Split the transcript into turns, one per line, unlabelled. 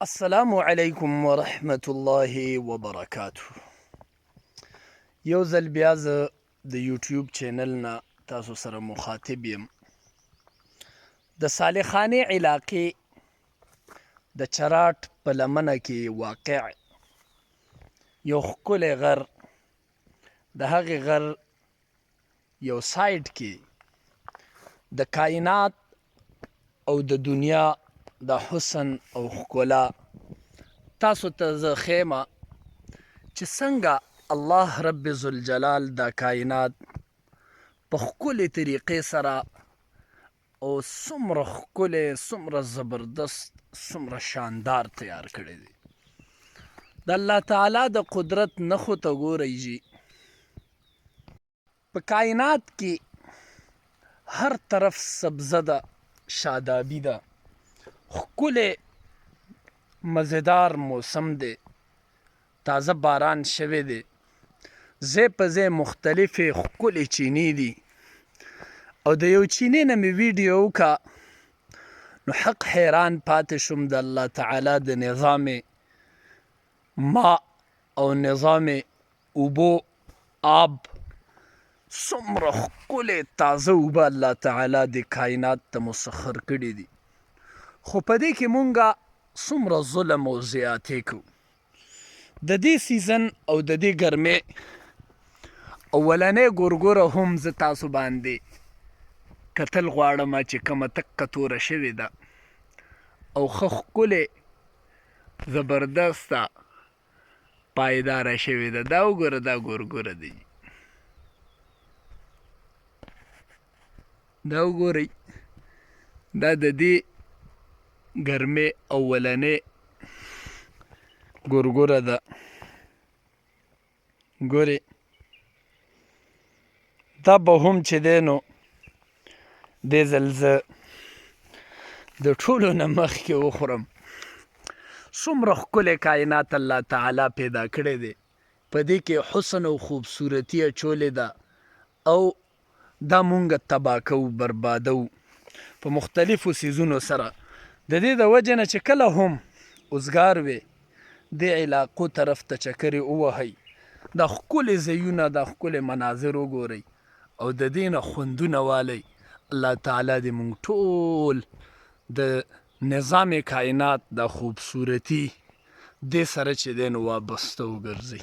السلام علیکم ورحمت الله وبرکاته. یو ځل بیا زه د یوټیوب چینل نه تاسو سره مخاطب یم. د صالحانې علاقې د چراټ په لمنه کې واقع یو ښکلی غر، د هغې غر یو سایډ کې د کائنات او د دنیا د حسن او ښکلا تاسو ته زه ښیم چې څنګه الله رب ذوالجلال دا کائنات په ښکلې طریقې سره او څومره ښکلی، څومره زبردست، څومره شاندار تیار کړی دی. د الله تعالی د قدرت نښو ته ګورئ جي، په کائنات کې هر طرف سبزه ده، شادابي ده، ښکلی مزیدار موسم دی، تازه باران شوی دی، ځای په ځای مختلفې ښکلې چینې دي. او د یو چینې نه مې ویډیو وکړه نو حق حیران پاتې شوم د الله تعالی د نظام ما او نظام اوبو آب، څومره ښکلې تازه اوبه الله تعالی د کائنات ته مسخر کړي دي. خو په دې کې مونږه څومره ظلم او زیاتې کوو. د دې سیزن او د دې ګرمۍ اولنۍ ګورګوره هم زه تاسو باندې کتل غواړم چې کومه تکه توره شوې ده او ښه ښکلې زبردسته پایداره شوې ده. دا وګوره، دا ګورګوره دی، دا وګورئ، دا د دې ګرمۍ اولنۍ ګورګوره ده. ګورئ، دا به هم چې دی نو دې ځل زه د ټولو نه مخکې وخورم. څومره ښکلی کائنات الله تعالی پیدا کړی دی، په دې کې حسن او خوبصورتي اچولې ده او دا مونږ تباه کوو، بربادوو په مختلفو څیزونو سره. د دې د وجې نه چې کله هم اوزګار وې دې علاقو طرف ته چکرې ووهئ، دا ښکلې ځایونه، دا ښکلې مناظر وګورئ او د دې نه خوندونه والئ. الله تعالی دې مونږ ټول د نظام کائنات د خوبصورتي دې سره چې دی نو وابسته وګرځئ.